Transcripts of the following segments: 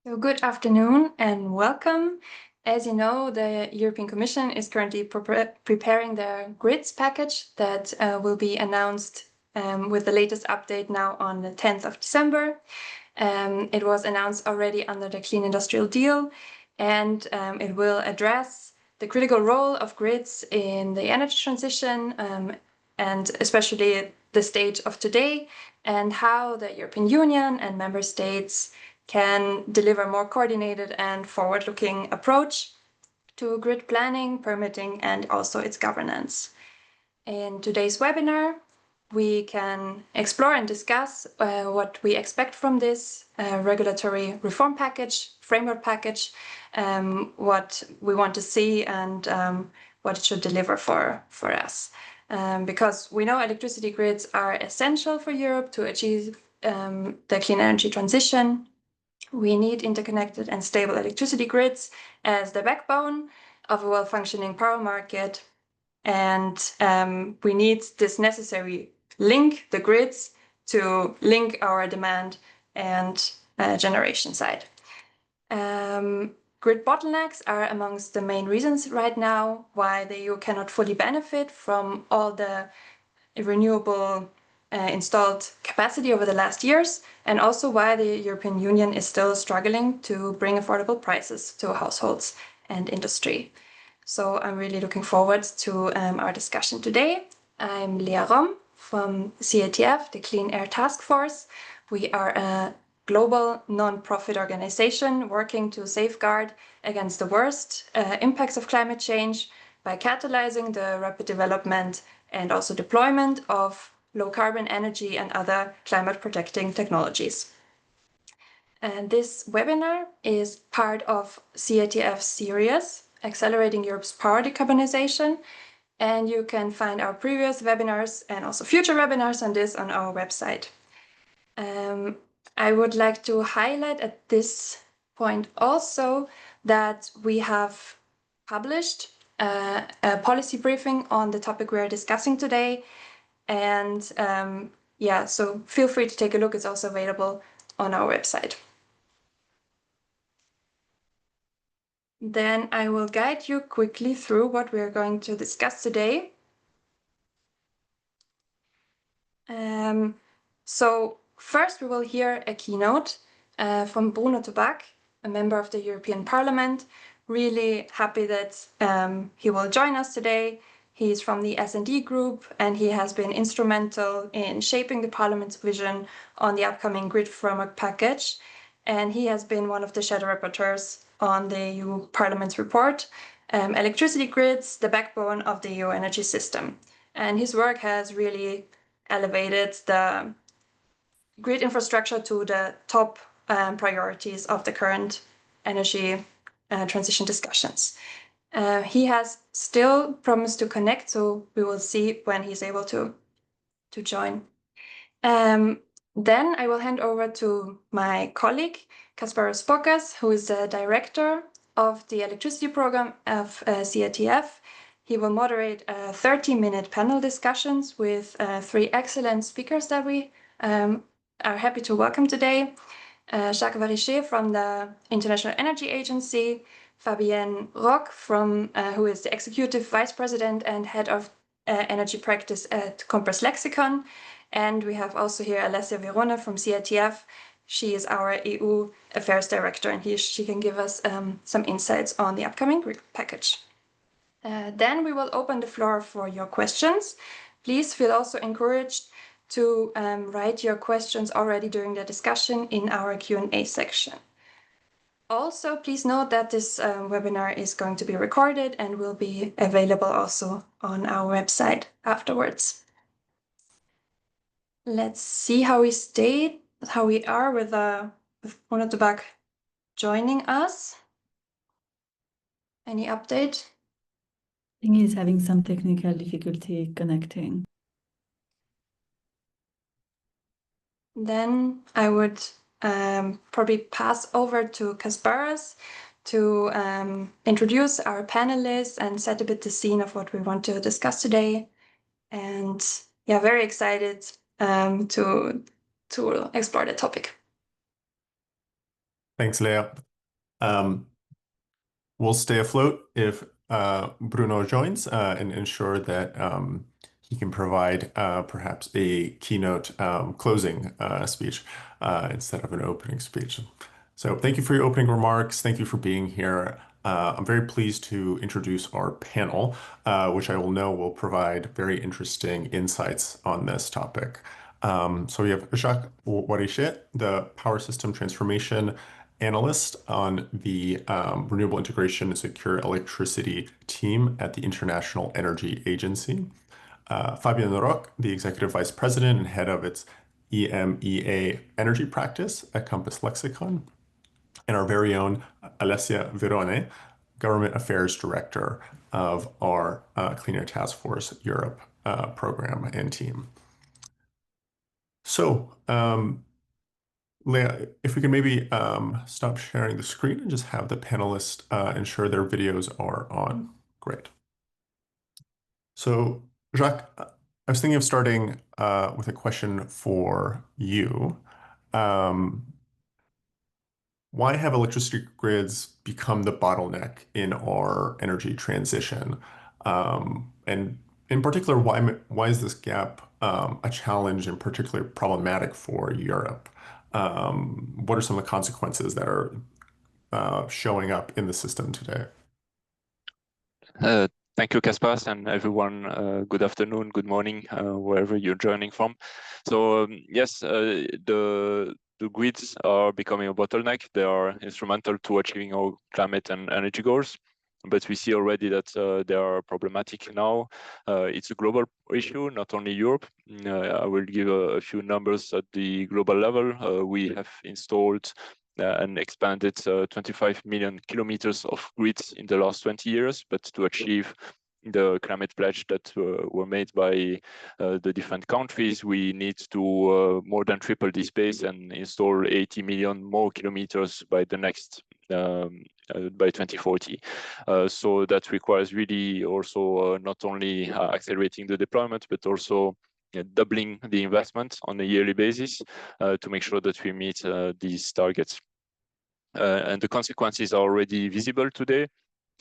So good afternoon and welcome. As you know, the European Commission is currently preparing the grids package that will be announced with the latest update now on the 10th of December. It was announced already under the Clean Industrial Deal, and it will address the critical role of grids in the energy transition, and especially the stage of today, and how the European Union and member states can deliver more coordinated and forward-looking approach to grid planning, permitting, and also its governance. In today's webinar, we can explore and discuss what we expect from this regulatory reform package, framework package, what we want to see, and what it should deliver for us. Because we know electricity grids are essential for Europe to achieve the clean energy transition. We need interconnected and stable electricity grids as the backbone of a well-functioning power market. And we need this necessary link, the grids, to link our demand and generation side. Grid bottlenecks are amongst the main reasons right now why the EU cannot fully benefit from all the renewable installed capacity over the last years, and also why the European Union is still struggling to bring affordable prices to households and industry. So I'm really looking forward to our discussion today. I'm Lea Rom from CATF, the Clean Air Task Force. We are a global non-profit organization working to safeguard against the worst impacts of climate change by catalyzing the rapid development and also deployment of low-carbon energy and other climate-protecting technologies. And this webinar is part of CATF's series, Accelerating Europe's Power Decarbonization, and you can find our previous webinars and also future webinars on this on our website. I would like to highlight at this point also that we have published a policy briefing on the topic we are discussing today. And so feel free to take a look. It's also available on our website. Then I will guide you quickly through what we're going to discuss today. So first we will hear a keynote from Bruno Tobak, a member of the European Parliament. Really happy that he will join us today. He's from the S&D group, and he has been instrumental in shaping the Parliament's vision on the upcoming grid framework package. And he has been one of the shadow rapporteurs on the EU Parliament's report, Electricity Grids, the Backbone of the EU Energy System. And his work has really elevated the grid infrastructure to the top priorities of the current energy transition discussions. He has still promised to connect, so we will see when he's able to join. Then I will hand over to my colleague, Kasparos Spokas, who is the director of the electricity program of CATF. He will moderate 30-minute panel discussions with 3 excellent speakers that we are happy to welcome today. Jacques Varichet from the International Energy Agency, Fabienne Rock, who is the Executive Vice President and Head of Energy Practice at Compass Lexicon. And we have also here Alessia Verona from CATF. She is our EU Affairs Director, and she can give us some insights on the upcoming grid package. Then we will open the floor for your questions. Please feel also encouraged to write your questions already during the discussion in our Q&A section. Also, please note that this webinar is going to be recorded and will be available also on our website afterwards. Let's see how we are with Bruno Tobak joining us. Any update? I think he's having some technical difficulty connecting. Then I would probably pass over to Kasparos to introduce our panelists and set a bit the scene of what we want to discuss today. And yeah, very excited to explore the topic. Thanks, Leah. We'll stay afloat if Bruno joins and ensure that he can provide perhaps a keynote closing speech instead of an opening speech. So thank you for your opening remarks. Thank you for being here. I'm very pleased to introduce our panel, which I will know will provide very interesting insights on this topic. So we have Jacques Warichet, the Power System Transformation Analyst on the Renewable Integration and Secure Electricity team at the International Energy Agency. Fabien Roch, the Executive Vice President and Head of its EMEA Energy Practice at Compass Lexicon. And our very own Alessia Virone, Government Affairs Director of our Clean Air Task Force Europe program and team. So, Leah, if we can maybe stop sharing the screen and just have the panelists ensure their videos are on. Great. So, Jacques, I was thinking of starting with a question for you. Why have electricity grids become the bottleneck in our energy transition? And in particular, why is this gap a challenge and particularly problematic for Europe? What are some of the consequences that are showing up in the system today? Thank you, Kaspar, and everyone. Good afternoon, good morning, wherever you're joining from. So yes, the grids are becoming a bottleneck. They are instrumental to achieving our climate and energy goals, but we see already that they are problematic now. It's a global issue, not only Europe. I will give a few numbers at the global level. We have installed and expanded 25 million kilometers of grids in the last 20 years, but to achieve the climate pledge that were made by the different countries, we need to more than triple this pace and install 80 million more kilometers by the next by 2040. So that requires really also not only accelerating the deployment, but also doubling the investment on a yearly basis to make sure that we meet these targets. And the consequences are already visible today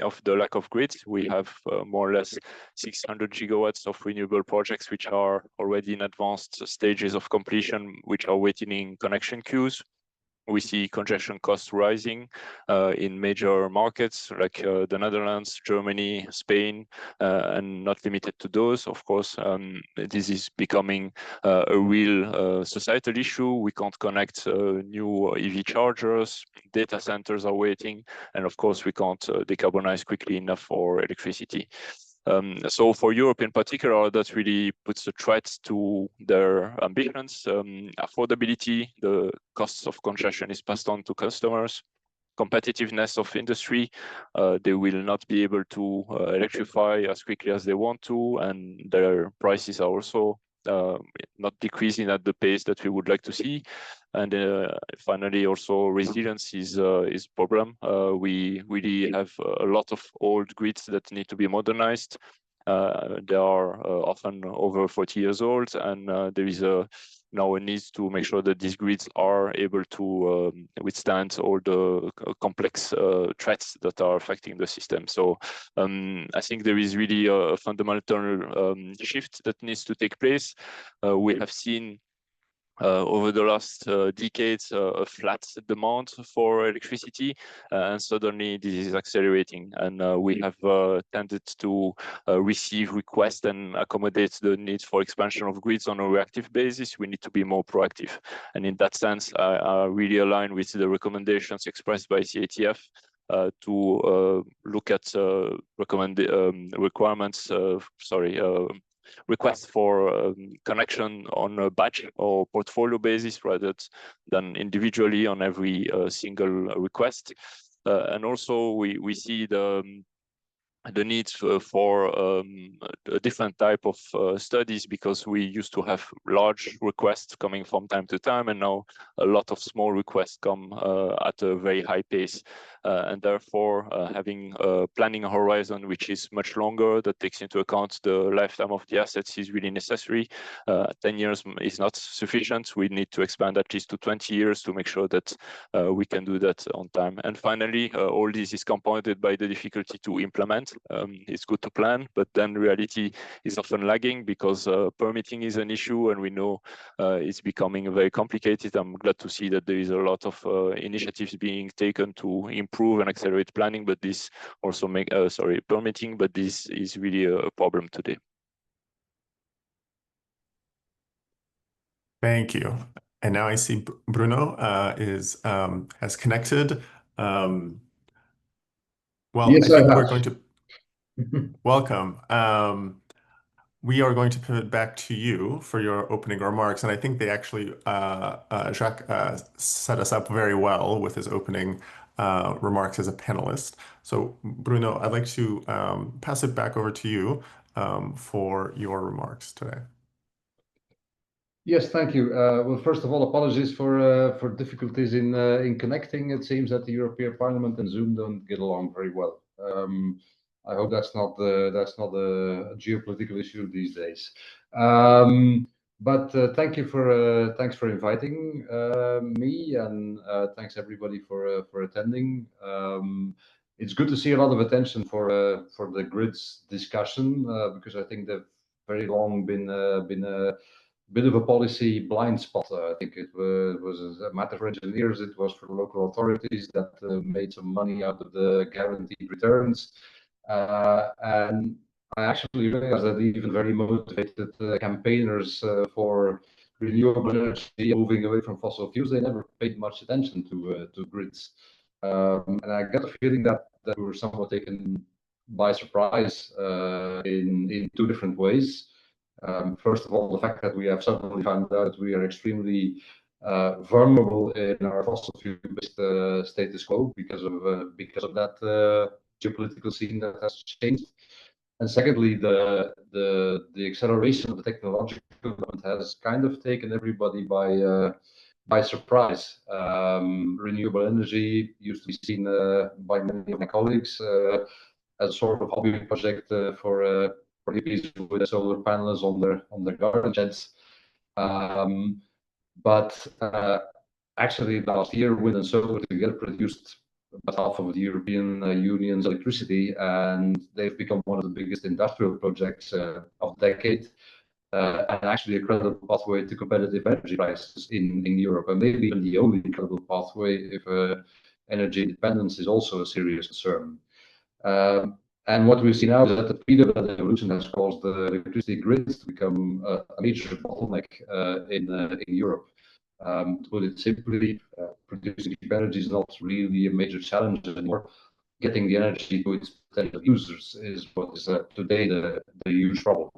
of the lack of grids. We have more or less 600 gigawatts of renewable projects which are already in advanced stages of completion, which are waiting in connection queues. We see congestion costs rising in major markets like the Netherlands, Germany, Spain, and not limited to those. Of course, this is becoming a real societal issue. We can't connect new EV chargers, data centers are waiting, and of course, we can't decarbonize quickly enough for electricity. So for Europe in particular, that really puts a threat to their ambitions. Affordability, the costs of congestion is passed on to customers. Competitiveness of industry, they will not be able to electrify as quickly as they want to, and their prices are also not decreasing at the pace that we would like to see. And finally, also resilience is a problem. We really have a lot of old grids that need to be modernized. They are often over 40 years old, and there is now a need to make sure that these grids are able to withstand all the complex threats that are affecting the system. So I think there is really a fundamental shift that needs to take place. We have seen over the last decades a flat demand for electricity, and suddenly this is accelerating, and we have tended to receive requests and accommodate the need for expansion of grids on a reactive basis. We need to be more proactive, and in that sense I really align with the recommendations expressed by CATF to look at requests for connection on a batch or portfolio basis rather than individually on every single request. And also we see the the need for a different type of studies, because we used to have large requests coming from time to time, and now a lot of small requests come at a very high pace. And therefore, having a planning horizon which is much longer, that takes into account the lifetime of the assets, is really necessary. 10 years is not sufficient. We need to expand at least to 20 years to make sure that we can do that on time. And finally, all this is compounded by the difficulty to implement. It's good to plan, but then reality is often lagging, because permitting is an issue, and we know it's becoming very complicated. I'm glad to see that there is a lot of initiatives being taken to improve and accelerate planning, but this also permitting, but this is really a problem today. Thank you. And now I see Bruno has connected. Well, yes, I think I we're have. going to welcome. We are going to pivot back to you for your opening remarks, and I think they actually Jacques set us up very well with his opening remarks as a panelist. So, Bruno, I'd like to pass it back over to you for your remarks today. Yes, thank you. Well, first of all, apologies for difficulties in connecting. It seems that the European Parliament and Zoom don't get along very well. I hope that's not a geopolitical issue these days. But thanks for inviting me, and thanks everybody for attending. It's good to see a lot of attention for the grids discussion, because I think they've very long been a bit of a policy blind spot. I think it was a matter for engineers, it was for local authorities that made some money out of the guaranteed returns. And I actually realized that even very motivated campaigners for renewable energy moving away from fossil fuels, they never paid much attention to grids. And I got the feeling that we were somewhat taken by surprise in two different ways. First of all, the fact that we have suddenly found out we are extremely vulnerable in our fossil fuel-based status quo because of that geopolitical scene that has changed. And secondly, the acceleration of the technological development has kind of taken everybody by surprise. Renewable energy used to be seen by many of my colleagues as a sort of hobby project for hippies with solar panels on their garden sheds. But actually, last year, wind and solar together produced about half of the European Union's electricity, and they've become one of the biggest industrial projects of the decade, and actually a credible pathway to competitive energy prices in Europe, and maybe even the only credible pathway if energy independence is also a serious concern. And what we see now is that the speed of that evolution has caused the electricity grids to become a major bottleneck in Europe. To put it simply, producing cheap energy is not really a major challenge anymore. Getting the energy to its potential users is what is today the huge problem.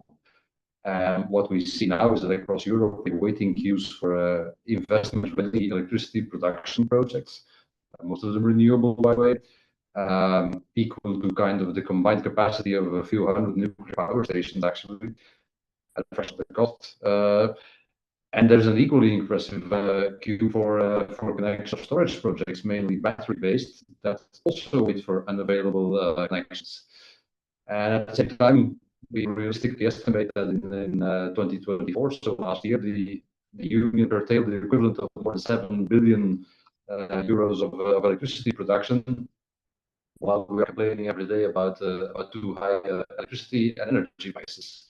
And what we see now is that across Europe, we're waiting queues for investment-ready electricity production projects, most of them renewable, by the way, equal to kind of the combined capacity of a few hundred nuclear power stations, actually, at a fraction of the cost. And there's an equally impressive queue for connection of storage projects, mainly battery-based, that also wait for unavailable connections. And at the same time, we realistically estimate that in 2024, so last year, the Union curtailed the equivalent of more than 7 billion euros of electricity production, while we are complaining every day about too high electricity and energy prices.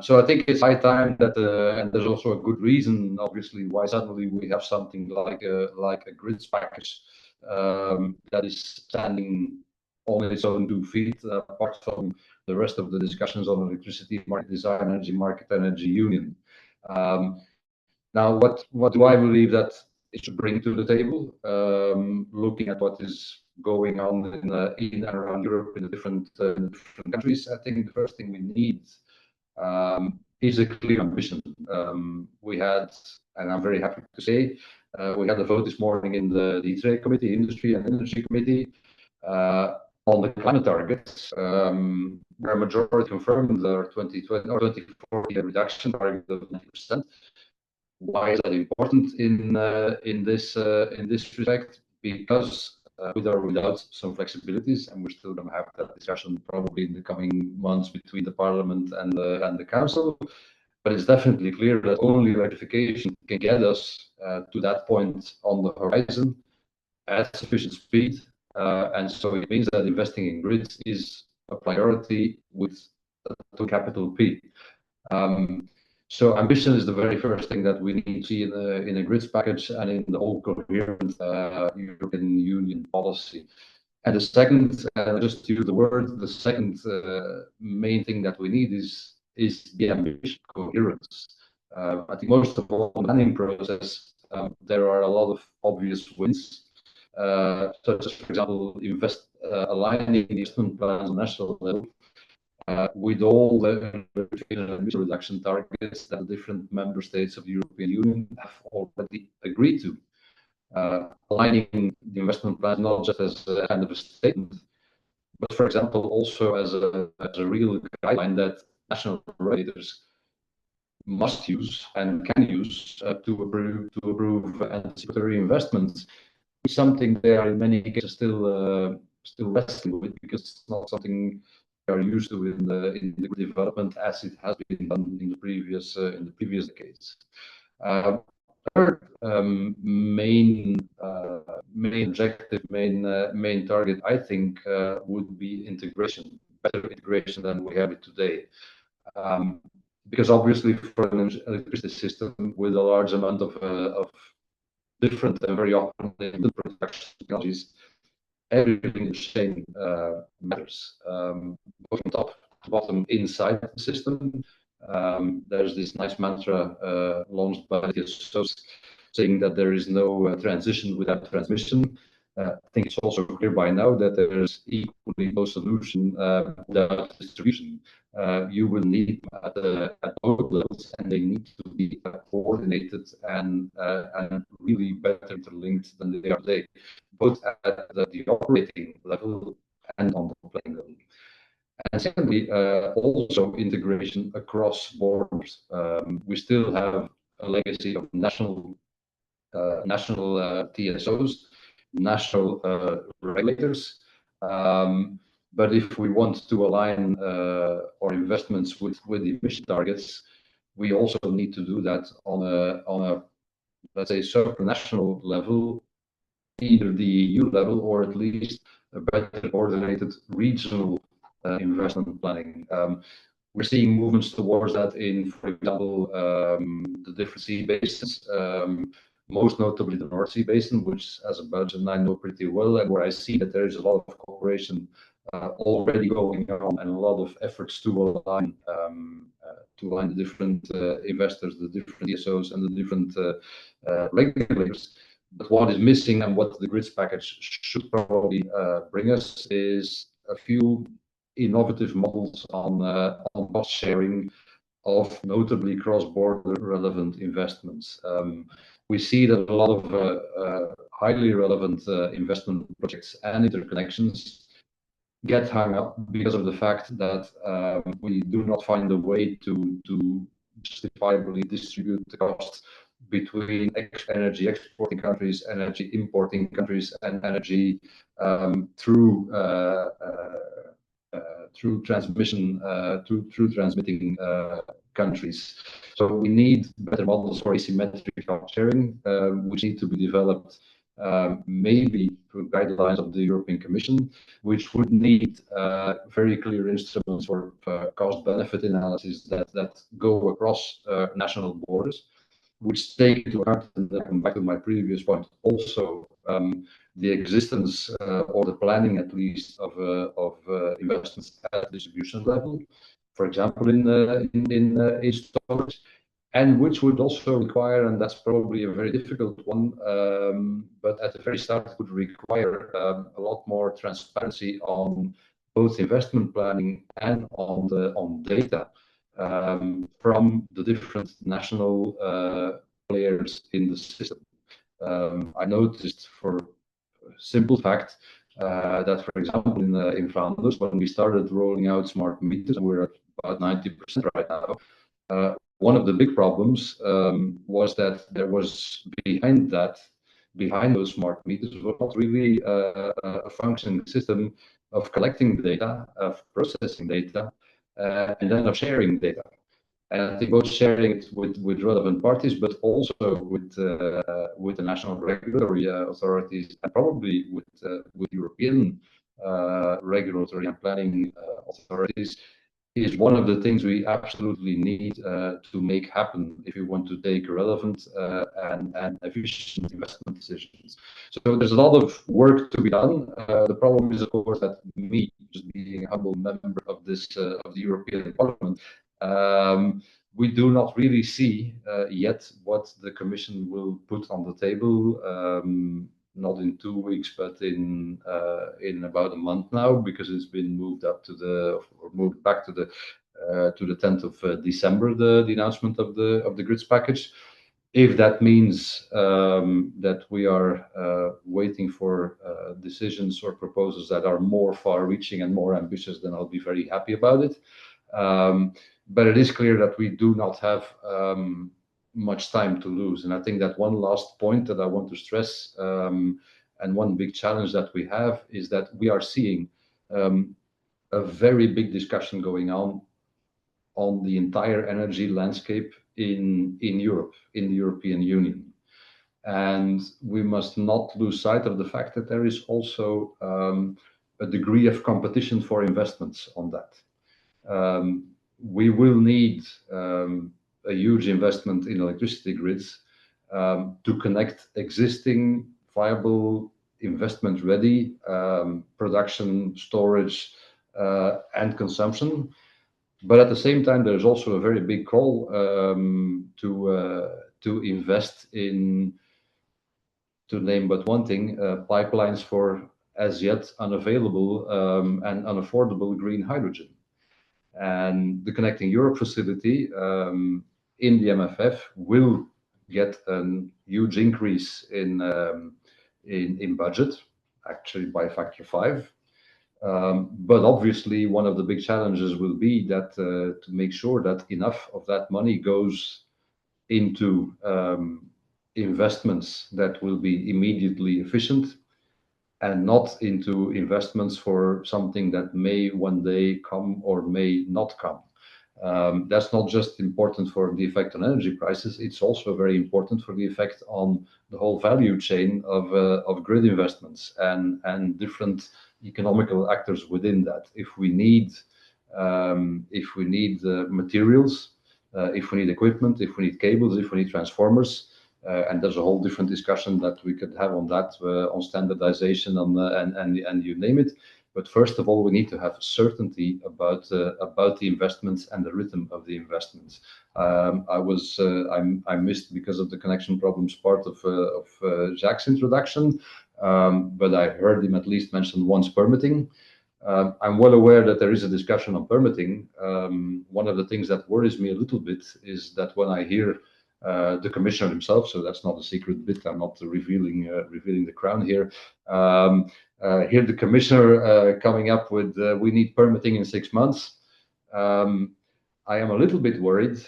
So I think it's high time that, and there's also a good reason, obviously, why suddenly we have something like a grids package that is standing on its own 2 feet, apart from the rest of the discussions on electricity market design, energy market, energy union. Now, what do I believe that it should bring to the table? Looking at what is going on in and around Europe in the different countries, I think the first thing we need is a clear ambition. We had, and I'm very happy to say, we had a vote this morning in the ITRE committee, Industry and Energy Committee, On the climate targets, where a majority confirmed their 2020 or 2040 reduction target of 90%. Why is that important in this respect? Because with or without some flexibilities, and we're still going to have that discussion probably in the coming months between the Parliament and the Council. But it's definitely clear that only electrification can get us to that point on the horizon at sufficient speed. And so it means that investing in grids is a priority with a capital P. So ambition is the very first thing that we need to see in a grids package and in the whole coherent European Union policy. And the second, just to use the word, the second main thing that we need is the ambition coherence. I think most of all, in the planning process, there are a lot of obvious wins, such as, for example, aligning investment plans on national level with all the emission reduction targets that the different member states of the European Union have already agreed to. Aligning the investment plan not just as a kind of a statement, but for example, also as a real guideline that national regulators must use and can use to approve anticipatory investments. It's something they are in many cases still wrestling with, because it's not something they are used to in the development as it has been done in the previous decades. Third main objective, main target, I think, would be integration, better integration than we have it today. Because obviously, for an electricity system with a large amount of different and very often production technologies, everything in the chain matters, both from top to bottom inside the system. There's this nice mantra launched by the TSOs saying that there is no transition without transmission. I think it's also clear by now that there's equally no solution without distribution. You will need at both levels, and they need to be coordinated and really better interlinked than they are today, both at the operating level and on the playing level. And secondly, also integration across borders. We still have a legacy of national TSOs, national regulators. But if we want to align our investments with the emission targets, we also need to do that on a let's say supranational level, either the EU level or at least a better coordinated regional investment planning. We're seeing movements towards that in, for example, the different sea basins, most notably the North Sea Basin, which as a Belgian I know pretty well, and where I see that there is a lot of cooperation already going on and a lot of efforts to align the different investors, the different TSOs, and the different regulators. But what is missing and what the grids package should probably bring us is a few innovative models on cost sharing of notably cross-border relevant investments. We see that a lot of highly relevant investment projects and interconnections get hung up because of the fact that we do not find a way to justifiably distribute the costs between energy exporting countries, energy importing countries, and energy through transmitting countries. So we need better models for asymmetric cost sharing, which need to be developed maybe through guidelines of the European Commission, which would need very clear instruments for cost-benefit analysis that go across national borders, which take into account, and then come back to my previous point, also the existence or the planning, at least, of investments at the distribution level, for example, in storage, and which would also require, and that's probably a very difficult one, but at the very start would require a lot more transparency on both investment planning and on data from the different national players in the system. I noticed, for a simple fact, that, for example, in Flanders, when we started rolling out smart meters, we're at about 90% right now. One of the big problems was that there was behind those smart meters was not really a functioning system of collecting data, of processing data, and then of sharing data. And I think both sharing it with relevant parties, but also with the national regulatory authorities, and probably with European regulatory and planning authorities, is one of the things we absolutely need to make happen if you want to take relevant and efficient investment decisions. So there's a lot of work to be done. The problem is, of course, that me, just being a humble member of this of the European Parliament, we do not really see yet what the Commission will put on the table. Not in 2 weeks, but in about a month now, because it's been moved up to or moved back to the 10th of December, the announcement of the grids package. If that means that we are waiting for decisions or proposals that are more far-reaching and more ambitious, then I'll be very happy about it. But it is clear that we do not have much time to lose. And I think that one last point that I want to stress, and one big challenge that we have, is that we are seeing a very big discussion going on the entire energy landscape in Europe, in the European Union. And we must not lose sight of the fact that there is also a degree of competition for investments on that. We will need a huge investment in electricity grids to connect existing viable investment-ready production, storage, and consumption. But at the same time, there's also a very big call to invest in, to name but one thing, pipelines for as yet unavailable and unaffordable green hydrogen. And the Connecting Europe facility in the MFF will get a huge increase in budget, actually by factor 5. But obviously, one of the big challenges will be that to make sure that enough of that money goes into investments that will be immediately efficient, and not into investments for something that may one day come or may not come. That's not just important for the effect on energy prices, it's also very important for the effect on the whole value chain of grid investments and different economical actors within that. If we need materials, if we need equipment, if we need cables, if we need transformers, and there's a whole different discussion that we could have on that, on standardization, and you name it. But first of all, we need to have certainty about the investments and the rhythm of the investments. I missed, because of the connection problems, part of Jacques' introduction, but I heard him at least mention once permitting. I'm well aware that there is a discussion on permitting. One of the things that worries me a little bit is that when I hear the commissioner himself, so that's not a secret bit, I'm not revealing the crown here. Hear the commissioner coming up with we need permitting in 6 months. I am a little bit worried,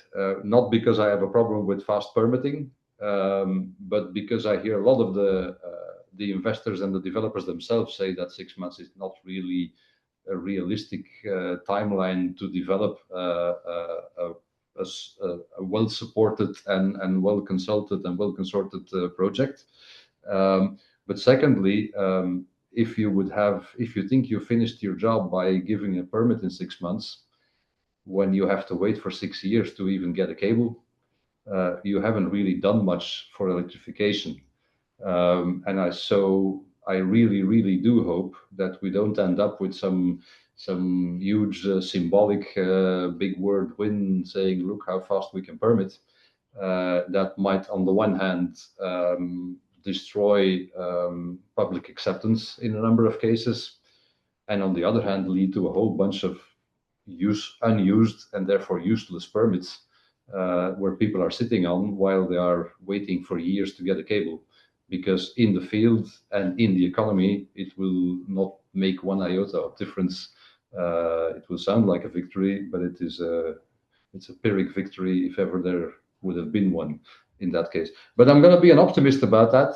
not because I have a problem with fast permitting, but because I hear a lot of the investors and the developers themselves say that 6 months is not really a realistic timeline to develop a well-supported and well-consulted and well-consorted project. But secondly, if you think you finished your job by giving a permit in 6 months, when you have to wait for 6 years to even get a cable, you haven't really done much for electrification. And I really do hope that we don't end up with some huge symbolic big word win saying, look how fast we can permit. That might, on the one hand, destroy public acceptance in a number of cases, and on the other hand, lead to a whole bunch of unused and therefore useless permits where people are sitting on while they are waiting for years to get a cable. because in the field and in the economy, it will not make one iota of difference. It will sound like a victory, but it's a Pyrrhic victory if ever there would have been one in that case. But I'm going to be an optimist about that.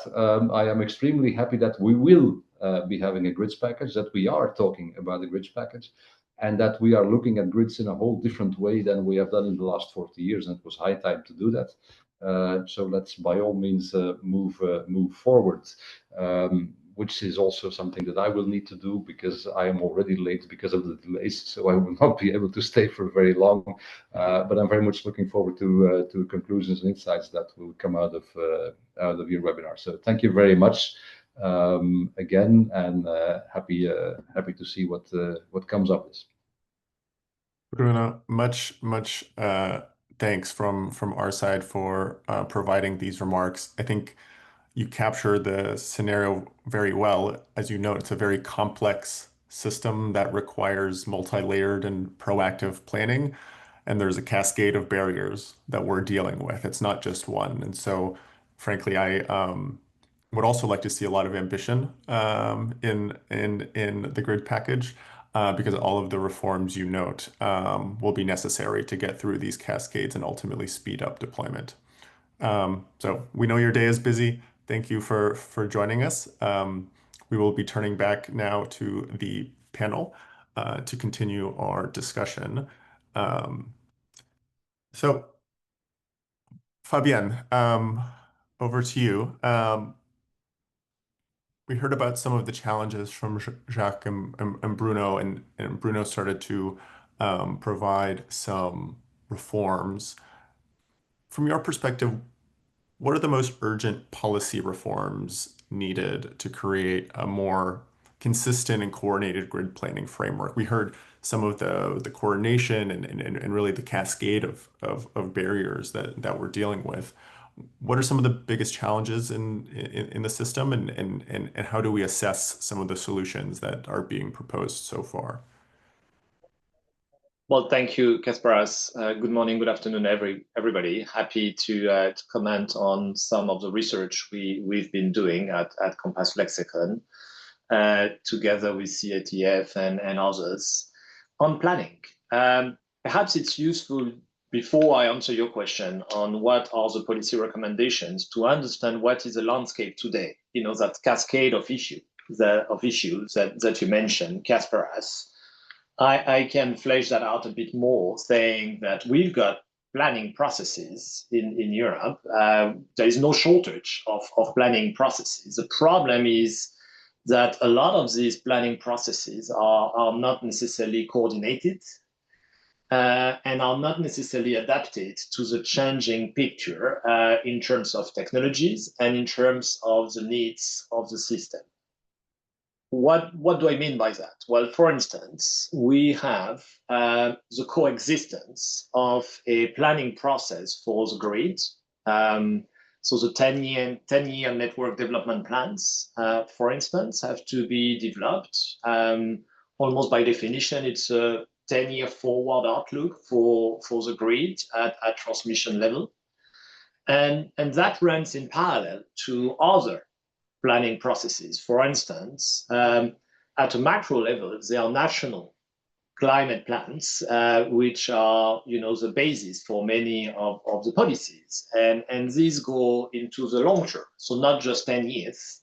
I am extremely happy that we will be having a grids package, that we are talking about a grids package, and that we are looking at grids in a whole different way than we have done in the last 40 years. And it was high time to do that. So let's by all means move forward, which is also something that I will need to do because I am already late because of the delays. So I will not be able to stay for very long. But I'm very much looking forward to conclusions and insights that will come out of your webinar. So thank you very much again, and happy to see what comes of this. Bruno, much thanks from our side for providing these remarks. I think you capture the scenario very well. As you know, it's a very complex system that requires multi-layered and proactive planning, and there's a cascade of barriers that we're dealing with. It's not just one. And so, frankly, I would also like to see a lot of ambition in the grid package. Because all of the reforms you note will be necessary to get through these cascades and ultimately speed up deployment. So we know your day is busy. Thank you for joining us. We will be turning back now to the panel to continue our discussion. So Fabienne, over to you. We heard about some of the challenges from Jacques and Bruno, and Bruno started to provide some reforms. From your perspective, what are the most urgent policy reforms needed to create a more consistent and coordinated grid planning framework? We heard some of the coordination and really the cascade of barriers that we're dealing with. What are some of the biggest challenges in the system, and how do we assess some of the solutions that are being proposed so far? Well, thank you, Kasparas. Good morning, good afternoon, everybody. Happy to comment on some of the research we've been doing at Compass Lexicon, together with CATF and others on planning. Perhaps it's useful, before I answer your question on what are the policy recommendations, to understand what is the landscape today. You know, that cascade of issues that you mentioned, Kasparas. I can flesh that out a bit more, saying that we've got planning processes in Europe. There is no shortage of planning processes. The problem is that a lot of these planning processes are not necessarily coordinated and are not necessarily adapted to the changing picture in terms of technologies and in terms of the needs of the system. What do I mean by that? Well, for instance, we have the coexistence of a planning process for the grid. So the 10-year network development plans, for instance, have to be developed. Almost by definition, it's a 10-year forward outlook for the grid at transmission level. And that runs in parallel to other planning processes. For instance, at a macro level, there are national climate plans, which are, the basis for many of the policies. And these go into the long term, so not just 10 years,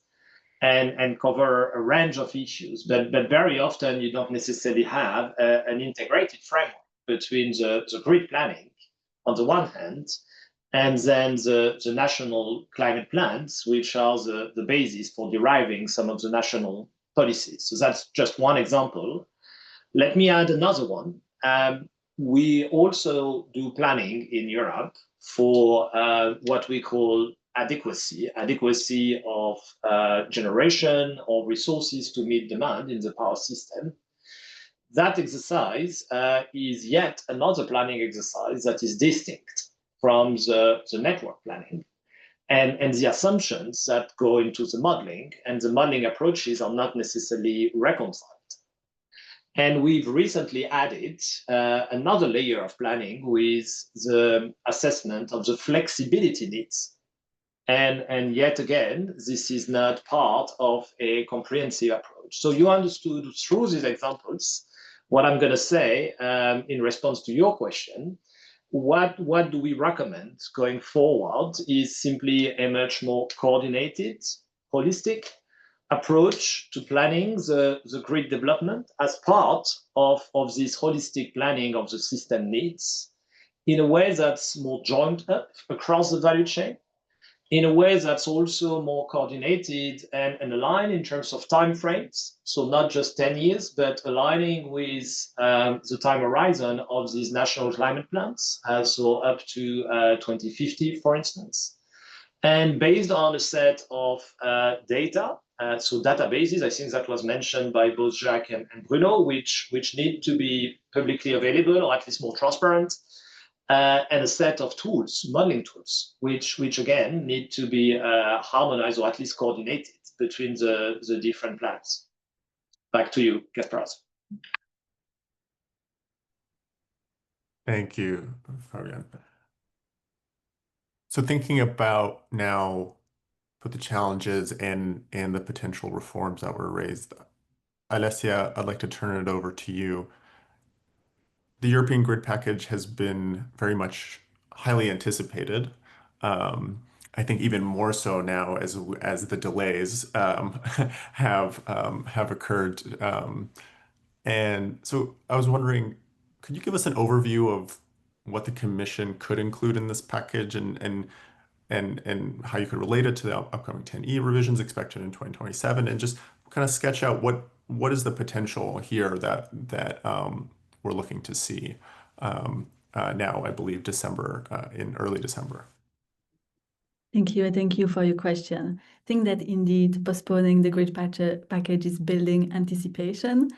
and cover a range of issues. But very often, you don't necessarily have an integrated framework between the grid planning, on the one hand, and then the national climate plans, which are the basis for deriving some of the national policies. So that's just one example. Let me add another one. We also do planning in Europe for what we call adequacy of generation or resources to meet demand in the power system. That exercise is yet another planning exercise that is distinct from the network planning and the assumptions that go into the modeling, and the modeling approaches are not necessarily reconciled. And we've recently added another layer of planning with the assessment of the flexibility needs And yet again, this is not part of a comprehensive approach. So you understood through these examples what I'm going to say in response to your question. What do we recommend going forward is simply a much more coordinated, holistic approach to planning the grid development as part of this holistic planning of the system needs in a way that's more joined up across the value chain, in a way that's also more coordinated and aligned in terms of time frames. So not just 10 years, but aligning with the time horizon of these national climate plans, so up to 2050, for instance. And based on a set of data, so databases, I think that was mentioned by both Jacques and Bruno, which need to be publicly available or at least more transparent, and a set of tools, modeling tools, which again need to be harmonized or at least coordinated between the different plans. Back to you, Kasparas. Thank you, Fabian. So thinking about now with the challenges and the potential reforms that were raised, Alessia, I'd like to turn it over to you. The European Grid Package has been very much highly anticipated. I think even more so now as the delays have occurred. And so I was wondering, could you give us an overview of what the Commission could include in this package and how you could relate it to the upcoming 10E revisions expected in 2027, and just kind of sketch out what is the potential here that we're looking to see now, I believe in early December. Thank you. Thank you for your question. I think that indeed postponing the grid package is building anticipation.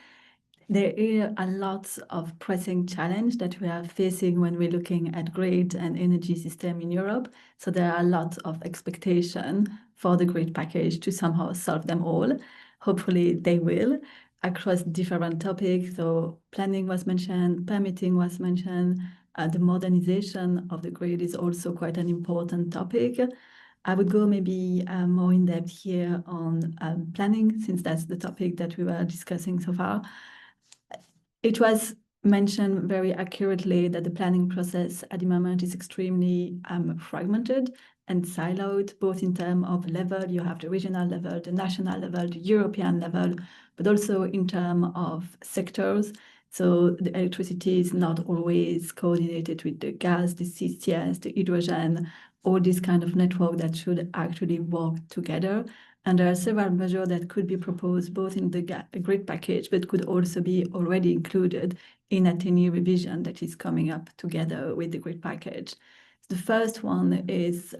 There are a lot of pressing challenges that we are facing when we're looking at grid and energy system in Europe. So there are a lot of expectation for the grid package to somehow solve them all. Hopefully they will, across different topics. So planning was mentioned, permitting was mentioned, the modernization of the grid is also quite an important topic. I would go maybe more in depth here on planning, since that's the topic that we were discussing so far. It was mentioned very accurately that the planning process at the moment is extremely fragmented and siloed, both in terms of level. You have the regional level, the national level, the European level, but also in terms of sectors. So the electricity is not always coordinated with the gas, the CCS, the hydrogen, all this kind of network that should actually work together. And there are several measures that could be proposed both in the grid package, but could also be already included in a 10-year revision that is coming up together with the grid package. The first one is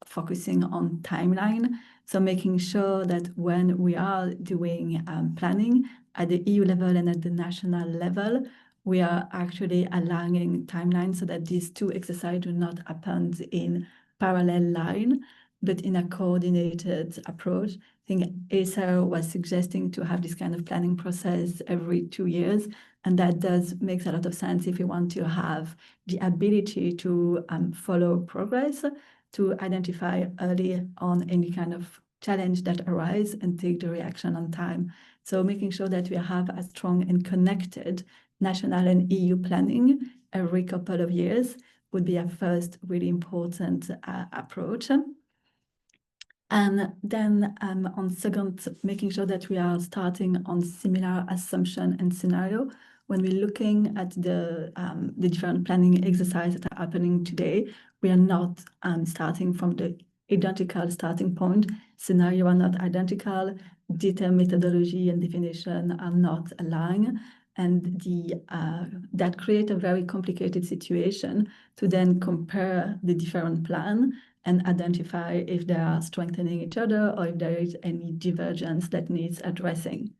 focusing on timeline. So making sure that when we are doing planning at the EU level and at the national level, we are actually aligning timelines so that these two exercises do not happen in parallel line, but in a coordinated approach. I think Acer was suggesting to have this kind of planning process every 2 years, and that makes a lot of sense if you want to have the ability to follow progress, to identify early on any kind of challenge that arise and take the reaction on time. So making sure that we have a strong and connected national and EU planning every couple of years would be a first really important approach. And then on second, making sure that we are starting on similar assumption and scenario. When we're looking at the different planning exercises that are happening today, we are not starting from the identical starting point. Scenario are not identical, detailed methodology and definition are not aligned. And that creates a very complicated situation to then compare the different plan and identify if they are strengthening each other or if there is any divergence that needs addressing.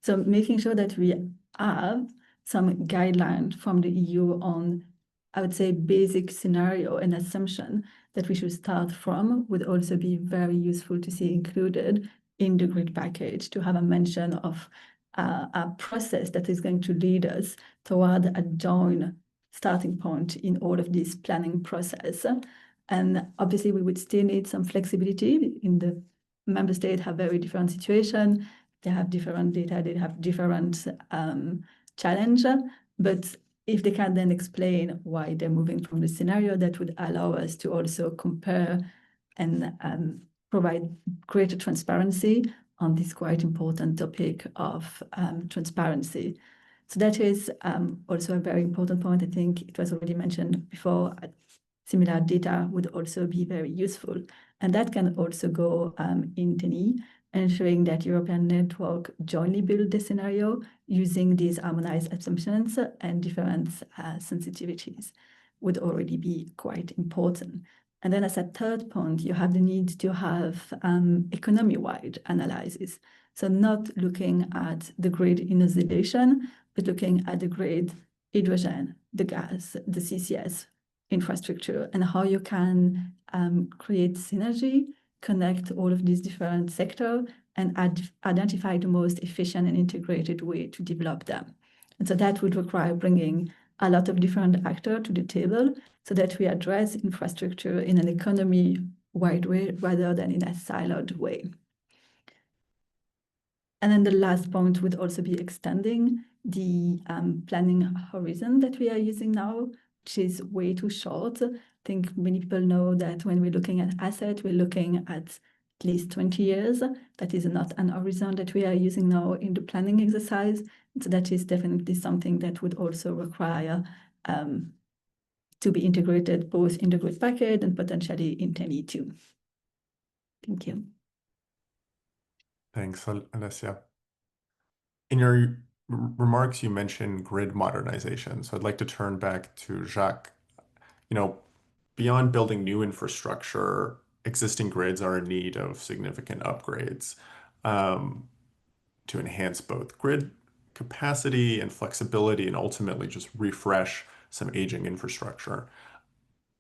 So making sure that we have some guidelines from the EU on, I would say, basic scenario and assumption that we should start from would also be very useful to see included in the grid package, to have a mention of a process that is going to lead us toward a joint starting point in all of this planning process. And obviously, we would still need some flexibility. In the member states have very different situation. They have different data, they have different challenge. But if they can then explain why they're moving from the scenario, that would allow us to also compare and provide greater transparency on this quite important topic of transparency. So that is also a very important point. I think it was already mentioned before. Similar data would also be very useful. And that can also go in TNI, ensuring that European network jointly build the scenario using these harmonized assumptions and different sensitivities would already be quite important. And then as a third point, you have the need to have economy-wide analysis. So not looking at the grid in isolation, but looking at the grid, hydrogen, the gas, the CCS infrastructure, and how you can create synergy, connect all of these different sectors, and identify the most efficient and integrated way to develop them. And so that would require bringing a lot of different actors to the table so that we address infrastructure in an economy-wide way rather than in a siloed way. And then the last point would also be extending the planning horizon that we are using now, which is way too short. I think many people know that when we're looking at assets, we're looking at least 20 years. That is not an horizon that we are using now in the planning exercise. So that is definitely something that would also require to be integrated both in the grid package and potentially in TNI too. Thank you. Thanks, Alessia. In your remarks, you mentioned grid modernization. So I'd like to turn back to Jacques. Beyond building new infrastructure, existing grids are in need of significant upgrades to enhance both grid capacity and flexibility and ultimately just refresh some aging infrastructure.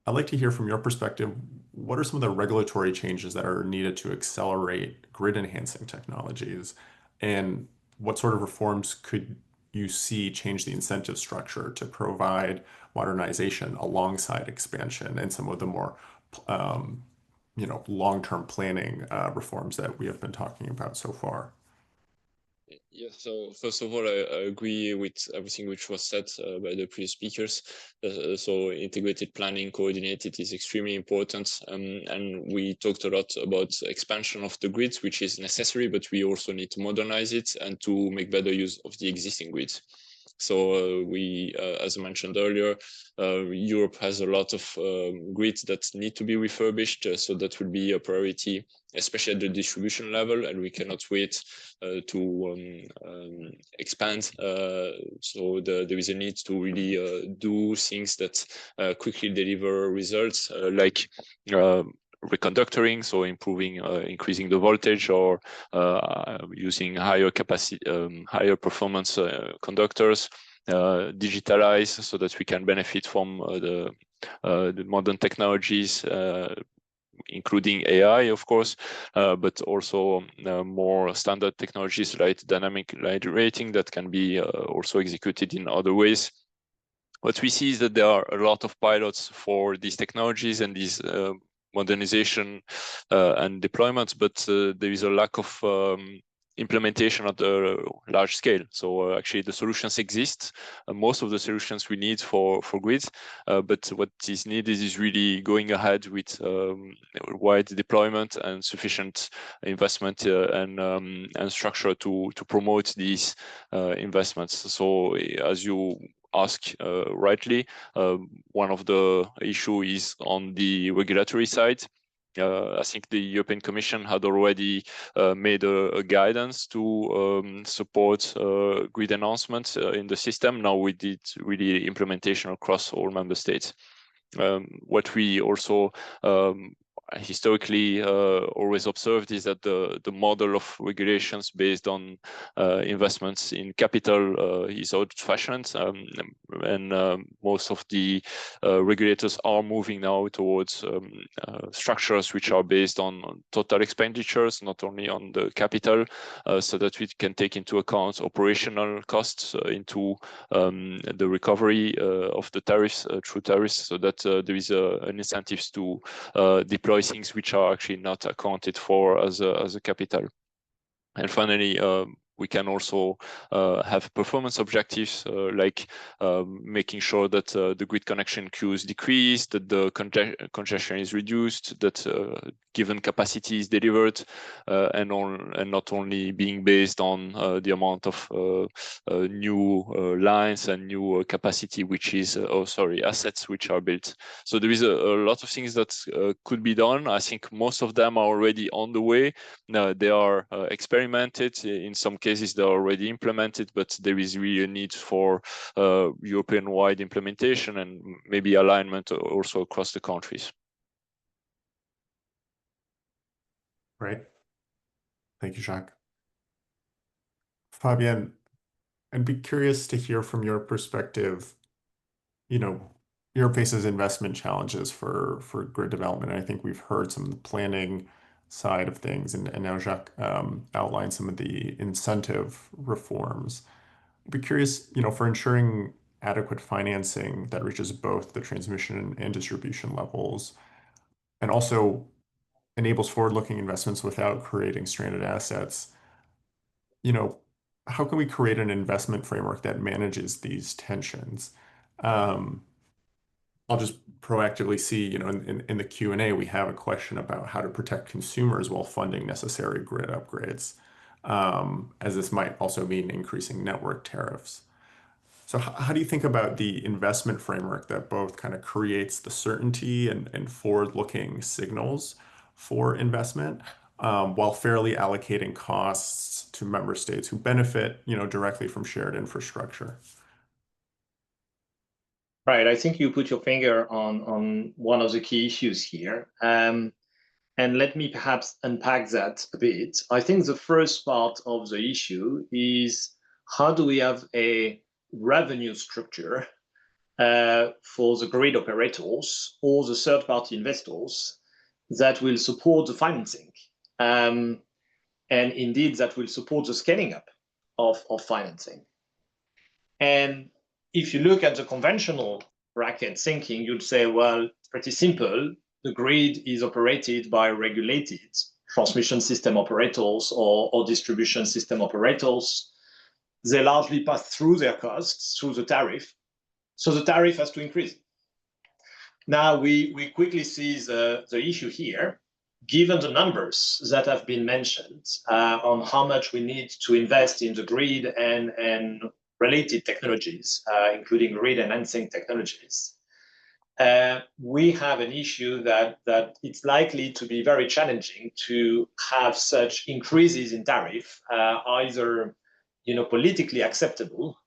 I'd like to hear from your perspective, what are some of the regulatory changes that are needed to accelerate grid enhancing technologies? And what sort of reforms could you see change the incentive structure to provide modernization alongside expansion and some of the more long-term planning reforms that we have been talking about so far? Yeah, so first of all, I agree with everything which was said by the previous speakers. So integrated planning, coordinated is extremely important. And we talked a lot about expansion of the grids, which is necessary, but we also need to modernize it and to make better use of the existing grids. So we, as I mentioned earlier, Europe has a lot of grids that need to be refurbished. So that will be a priority, especially at the distribution level, and we cannot wait to expand. So there is a need to really do things that quickly deliver results, like reconductoring, so increasing the voltage, or using higher capacity, higher performance conductors, digitalize so that we can benefit from the modern technologies, including AI, of course, but also more standard technologies like dynamic light rating that can be also executed in other ways. What we see is that there are a lot of pilots for these technologies and these modernization and deployments, but there is a lack of implementation at the large scale. So actually the solutions exist, most of the solutions we need for grids, but what is needed is really going ahead with wide deployment and sufficient investment and structure to promote these investments. So as you ask rightly, one of the issue is on the regulatory side. I think the European Commission had already made a guidance to support grid enhancement in the system. Now we did really implementation across all member states. What we also historically always observed is that the model of regulations based on investments in capital is old-fashioned, and most of the regulators are moving now towards structures which are based on total expenditures, not only on the capital, so that we can take into account operational costs into the recovery of the tariffs through tariffs, so that there is an incentive to deploy things which are actually not accounted for as a capital. And finally, we can also have performance objectives, like making sure that the grid connection queues decrease, that the congestion is reduced, that given capacity is delivered, and not only being based on the amount of new lines and new capacity, which is, assets which are built. So there is a lot of things that could be done. I think most of them are already on the way. They are experimented. In some cases, they're already implemented, but there is really a need for European-wide implementation and maybe alignment also across the countries. Great. Thank you, Jacques. Fabienne, I'd be curious to hear from your perspective. Europe faces investment challenges for grid development. And I think we've heard some of the planning side of things, and now Jacques outlined some of the incentive reforms. I'd be curious, for ensuring adequate financing that reaches both the transmission and distribution levels, and also enables forward-looking investments without creating stranded assets. How can we create an investment framework that manages these tensions? I'll just proactively see, in the Q&A, we have a question about how to protect consumers while funding necessary grid upgrades, as this might also mean increasing network tariffs. So how do you think about the investment framework that both kind of creates the certainty and forward-looking signals for investment, while fairly allocating costs to member states who benefit, directly from shared infrastructure? Right, I think you put your finger on one of the key issues here. And let me perhaps unpack that a bit. I think the first part of the issue is, how do we have a revenue structure for the grid operators or the third-party investors that will support the financing, and indeed that will support the scaling up of financing. And if you look at the conventional bracket thinking, you'd say, well, it's pretty simple. The grid is operated by regulated transmission system operators or distribution system operators. They largely pass through their costs through the tariff, so the tariff has to increase. Now we quickly see the issue here, given the numbers that have been mentioned on how much we need to invest in the grid and related technologies, including grid enhancing technologies. We have an issue that it's likely to be very challenging to have such increases in tariff, either politically acceptable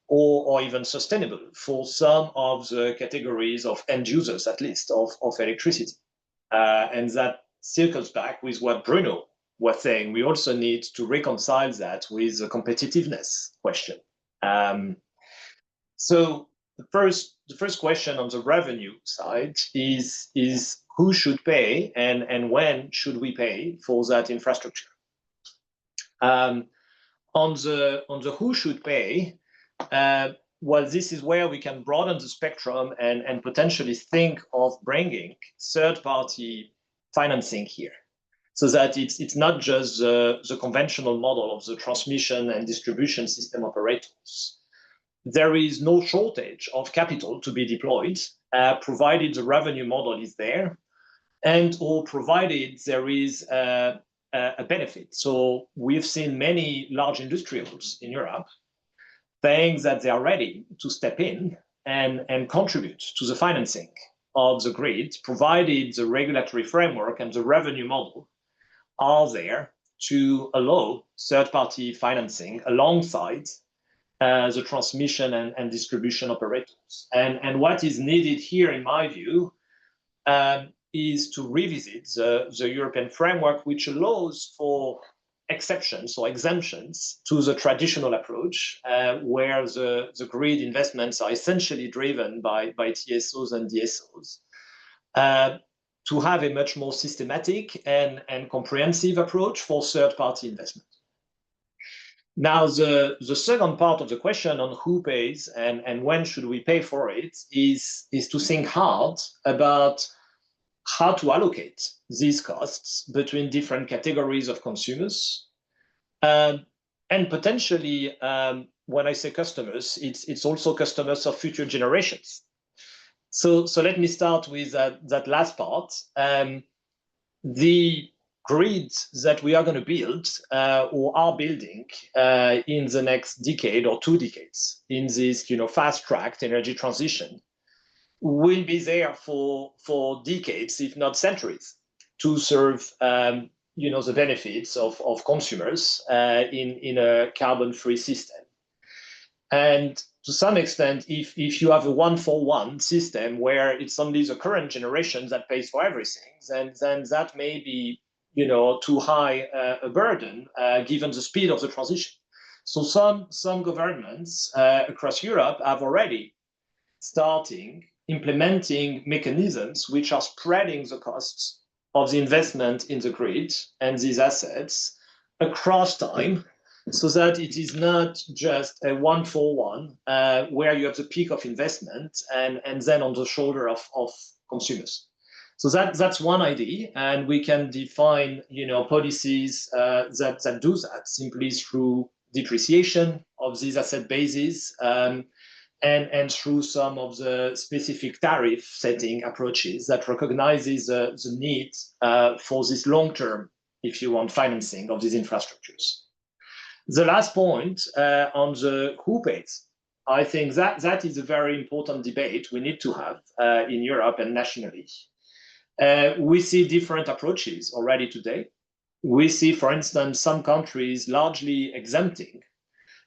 or even sustainable for some of the categories of end users, at least, of electricity. And that circles back with what Bruno was saying. We also need to reconcile that with the competitiveness question. So the first question on the revenue side is who should pay and when should we pay for that infrastructure? On the who should pay, well, this is where we can broaden the spectrum and potentially think of bringing third-party financing here, so that it's not just the conventional model of the transmission and distribution system operators. There is no shortage of capital to be deployed, provided the revenue model is there, and or provided there is a benefit. So we've seen many large industrials in Europe saying that they are ready to step in and contribute to the financing of the grid, provided the regulatory framework and the revenue model are there to allow third-party financing alongside the transmission and distribution operators. And what is needed here, in my view, is to revisit the European framework, which allows for exceptions or exemptions to the traditional approach, where the grid investments are essentially driven by TSOs and DSOs, to have a much more systematic and comprehensive approach for third-party investment. Now, the second part of the question on who pays and when should we pay for it is to think hard about how to allocate these costs between different categories of consumers. And potentially, when I say customers, it's also customers of future generations. So let me start with that last part. The grids that we are going to build or are building in the next decade or 2 decades in this fast-tracked energy transition will be there for decades, if not centuries, to serve the benefits of consumers in a carbon-free system. And to some extent, if you have a 1-for-1 system where it's only the current generation that pays for everything, then that may be too high a burden given the speed of the transition. So some governments across Europe have already starting implementing mechanisms which are spreading the costs of the investment in the grid and these assets across time, so that it is not just a 1-for-1 where you have the peak of investment and then on the shoulder of consumers. So that's one idea, and we can define policies that do that simply through depreciation of these asset bases and through some of the specific tariff setting approaches that recognizes the need for this long-term, if you want, financing of these infrastructures. The last point on the who pays, I think that is a very important debate we need to have in Europe and nationally. We see different approaches already today. We see, for instance, some countries largely exempting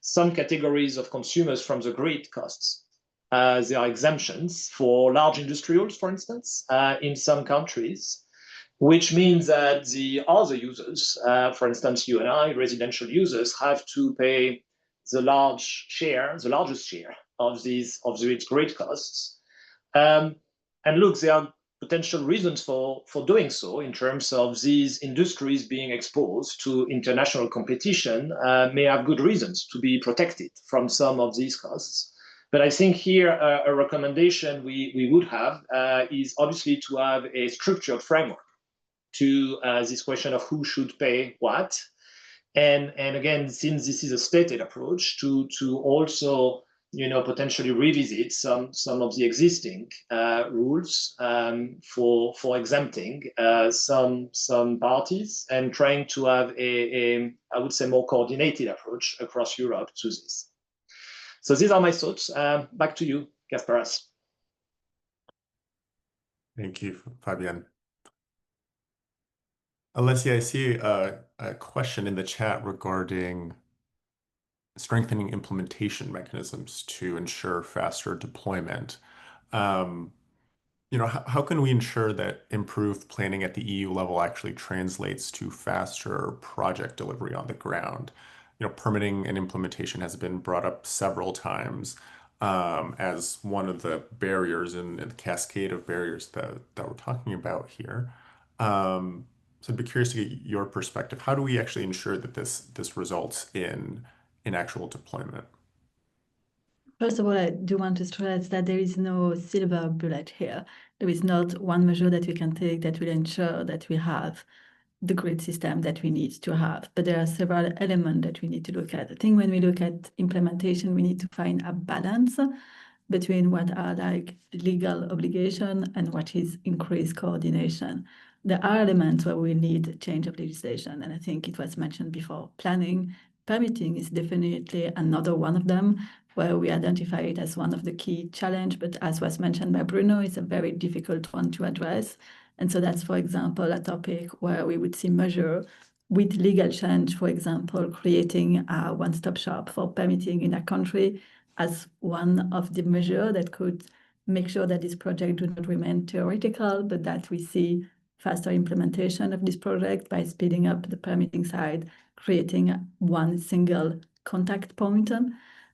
some categories of consumers from the grid costs. There are exemptions for large industrials, for instance, in some countries, which means that the other users, for instance, you and I, residential users, have to pay the largest share of these grid costs. And look, there are potential reasons for doing so in terms of these industries being exposed to international competition, may have good reasons to be protected from some of these costs. But I think here a recommendation we would have is obviously to have a structured framework to this question of who should pay what. And again, since this is a stated approach, to also potentially revisit some of the existing rules for exempting some parties and trying to have a I would say more coordinated approach across Europe to this. So these are my thoughts. Back to you, Kasparas. Thank you, Fabien. Alessia, I see a question in the chat regarding strengthening implementation mechanisms to ensure faster deployment. How can we ensure that improved planning at the EU level actually translates to faster project delivery on the ground? Permitting and implementation has been brought up several times as one of the barriers in the cascade of barriers that we're talking about here. So I'd be curious to get your perspective. How do we actually ensure that this results in actual deployment? First of all, I do want to stress that there is no silver bullet here. There is not one measure that we can take that will ensure that we have the grid system that we need to have. But there are several elements that we need to look at. I think when we look at implementation, we need to find a balance between what are like legal obligation and what is increased coordination. There are elements where we need change of legislation, and I think it was mentioned before. Planning, permitting is definitely another one of them, where we identify it as one of the key challenge, but as was mentioned by Bruno, it's a very difficult one to address. And so that's, for example, a topic where we would see measure with legal change, for example, creating a one-stop shop for permitting in a country as one of the measures that could make sure that this project do not remain theoretical, but that we see faster implementation of this project by speeding up the permitting side, creating one single contact point.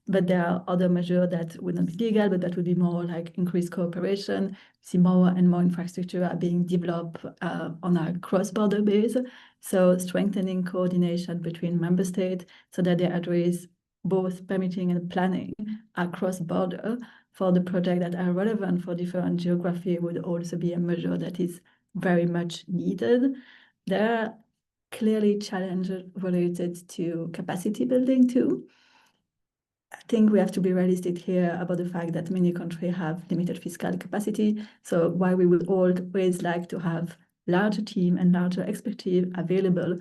But there are other measures that would not be legal, but that would be more like increased cooperation. See more and more infrastructure are being developed on a cross-border base. So strengthening coordination between member states so that they address both permitting and planning across border for the projects that are relevant for different geography would also be a measure that is very much needed. There are clearly challenges related to capacity building too. I think we have to be realistic here about the fact that many countries have limited fiscal capacity. So while we would always like to have larger team and larger expertise available,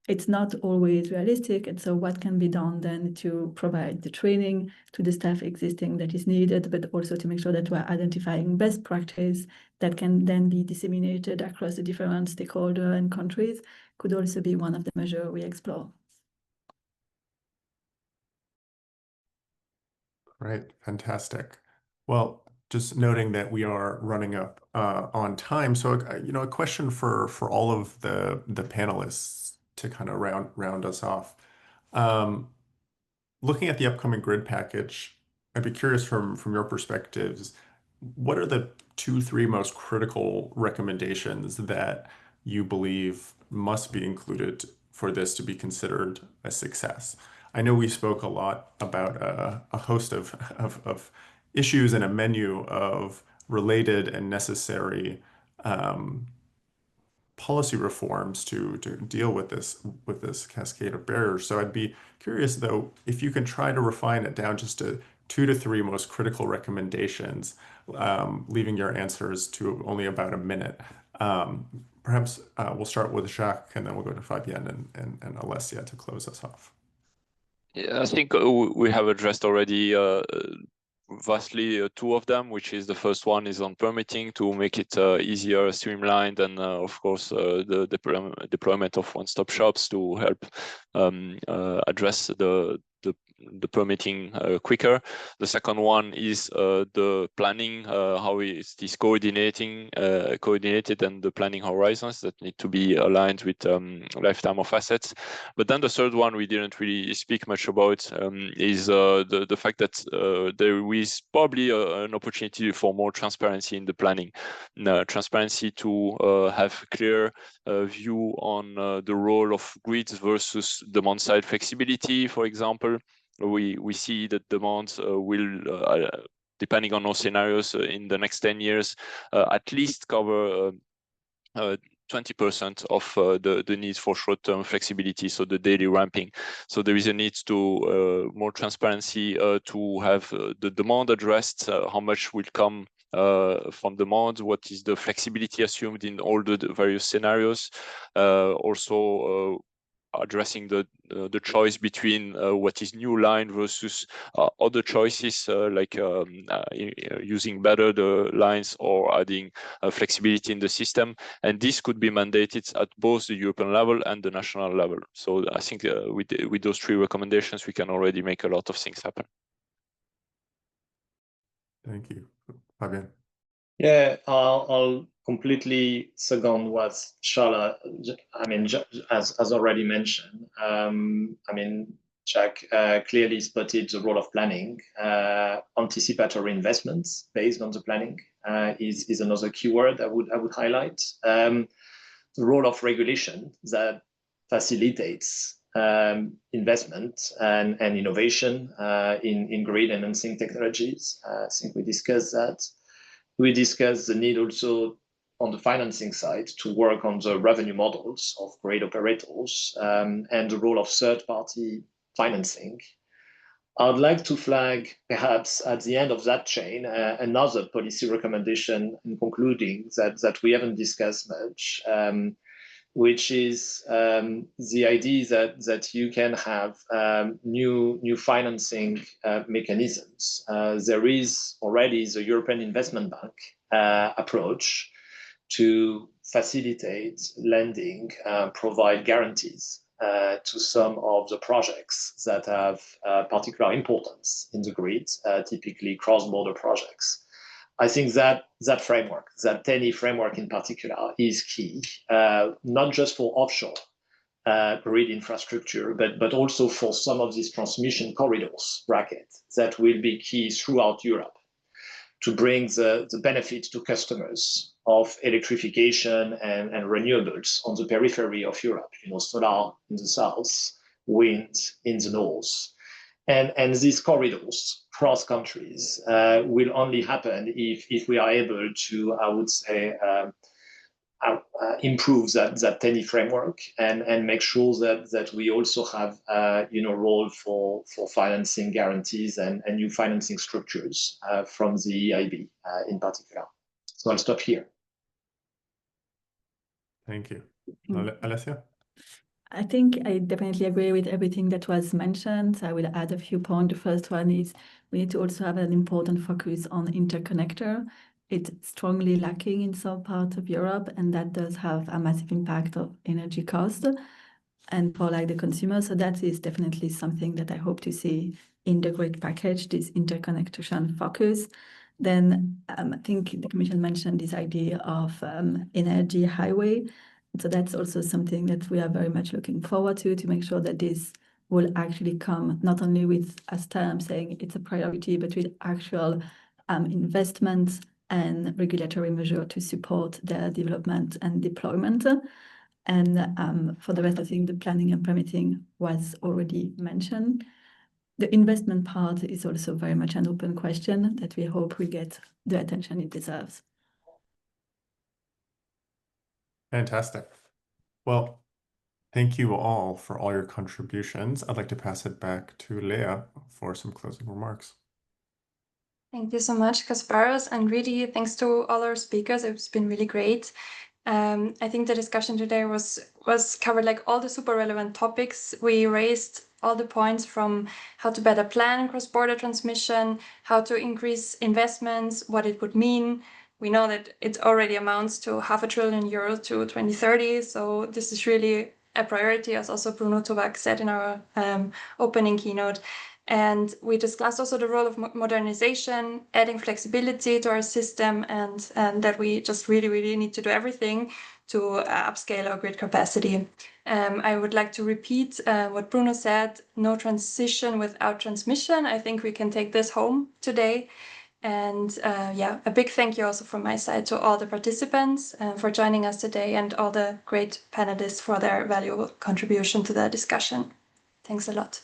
it's not always realistic. And so what can be done then to provide the training to the staff existing that is needed, but also to make sure that we're identifying best practice that can then be disseminated across the different stakeholders and countries could also be one of the measures we explore. Right, fantastic. Well, just noting that we are running up on time. So, a question for all of the panelists to kind of round us off. Looking at the upcoming grid package, I'd be curious from your perspectives, what are the 2, 3 most critical recommendations that you believe must be included for this to be considered a success? I know we spoke a lot about a host of issues and a menu of related and necessary policy reforms to deal with this cascade of barriers. So I'd be curious though if you can try to refine it down just to 2 to 3 most critical recommendations, leaving your answers to only about a minute. Perhaps we'll start with Jacques and then we'll go to Fabienne and Alessia to close us off. Yeah, I think we have addressed already vastly 2 of them, which is the first one is on permitting to make it easier, streamlined, and of course the deployment of one-stop shops to help address the permitting quicker. The second one is the planning, how is this coordinated and the planning horizons that need to be aligned with lifetime of assets. But then the third one we didn't really speak much about is the fact that there is probably an opportunity for more transparency in the planning, transparency to have clear view on the role of grids versus demand side flexibility, for example. We see that demands will, depending on our scenarios in the next 10 years, at least cover 20% of the needs for short-term flexibility, so the daily ramping. So there is a need to more transparency to have the demand addressed, how much will come from demand, what is the flexibility assumed in all the various scenarios, also addressing the choice between what is new line versus other choices like using better the lines or adding flexibility in the system, and this could be mandated at both the European level and the national level. So I think with those 3 recommendations we can already make a lot of things happen. Thank you. Fabienne. Yeah, I'll completely second what Charlotte, as already mentioned. Jack clearly spotted the role of planning. Anticipatory investments based on the planning is another keyword I would highlight. The role of regulation that facilitates investment and innovation in grid enhancing technologies. I think we discussed that. We discussed the need also on the financing side to work on the revenue models of grid operators and the role of third-party financing. I'd like to flag perhaps at the end of that chain another policy recommendation in concluding that we haven't discussed much, which is the idea that you can have new financing mechanisms. There is already the European Investment Bank approach to facilitate lending, provide guarantees to some of the projects that have particular importance in the grid, typically cross-border projects. I think that framework, that TENI framework in particular, is key, not just for offshore grid infrastructure, but also for some of these transmission corridors that will be key throughout Europe to bring the benefit to customers of electrification and renewables on the periphery of Europe, solar in the south, wind in the north. And these corridors cross countries will only happen if we are able to, I would say, improve that TENI framework and make sure that we also have role for financing guarantees and new financing structures from the EIB in particular. So I'll stop here. Thank you. Alessia? I think I definitely agree with everything that was mentioned. I will add a few points. The first one is we need to also have an important focus on interconnector. It's strongly lacking in some parts of Europe, and that does have a massive impact of energy cost and for the consumer. So that is definitely something that I hope to see in the grid package, this interconnection focus. Then I think the Commission mentioned this idea of energy highway. So that's also something that we are very much looking forward to make sure that this will actually come not only with as terms saying it's a priority, but with actual investments and regulatory measure to support their development and deployment. And for the rest, I think the planning and permitting was already mentioned. The investment part is also very much an open question that we hope will get the attention it deserves. Fantastic. Well, thank you all for all your contributions. I'd like to pass it back to Leah for some closing remarks. Thank you so much, Kasparos, and really thanks to all our speakers. It's been really great. I think the discussion today was covered all the super relevant topics. We raised all the points from how to better plan cross-border transmission, how to increase investments, what it would mean. We know that it already amounts to €500 billion to 2030, so this is really a priority, as also Bruno Tobak said in our opening keynote. And we discussed also the role of modernization, adding flexibility to our system, and that we just really need to do everything to upscale our grid capacity. I would like to repeat what Bruno said, no transition without transmission. I think we can take this home today. And a big thank you also from my side to all the participants for joining us today and all the great panelists for their valuable contribution to the discussion. Thanks a lot.